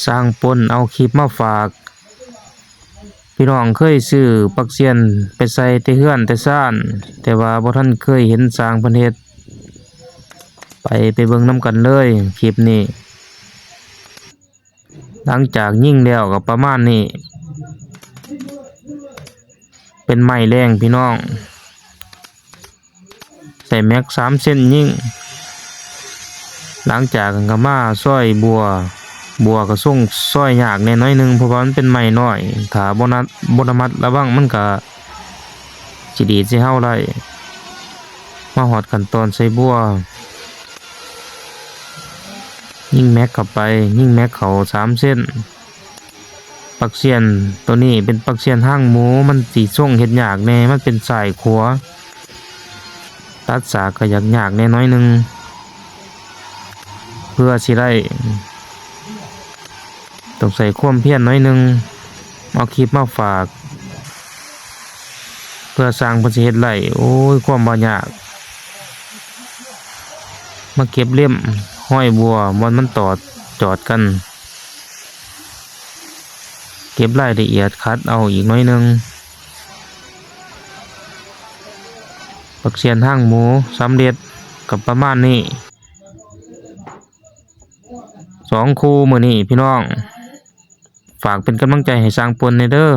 สร้างปนเอาคลิปมาฝากพี่น้องเคยซื้อปักเซียนไปใส่แต่เฮือนแต่ซ่านแต่ว่าบ่ทันเคยเห็นสร้างเพิ่นเฮ็ดไปเบิ่งนำกันเลยคลิปนี้หลังจากยิงแล้วก็ประมาณนี้เป็นไม้แรงพี่น้องใส่แม็ก3 เส้นยิงหลังจากนั้นก็มาซอยบัวก็ส่งซอยยากแน่น้อยนึงเพราะว่ามันเป็นไม้น้อยถ้าบ่ระมัดระวังมันก็สิดีดใส่เฮาได้มาฮอดขั้นตอนใส่บัวยิงแม็กเข้าไปยิงแม็กเข้า3 เส้นปักเสียนตัวนี้เป็นปักเสียนห้างหมูมันสิส่งเฮ็ดยากแน่มันเป็นสายขวาตัดสากก็ยากแน่น้อยนึงเพื่อสิได้ต้องใส่ความเพียรน้อยนึงเอาคลิปมาฝากเพื่อสร้างเพิ่นสิเฮ็ดไร่โอ้ยความบ่ยากมาเก็บเล่มห้อยบัวมันจอดกันเก็บรายละเอียดคัดเอาอีกน้อยนึงปักเสียนห้างหมูสำเร็จกับประมาณนี้2 คู่มื้อนี้พี่น้องฝากเป็นกำลังใจให้สร้างปนเด้อ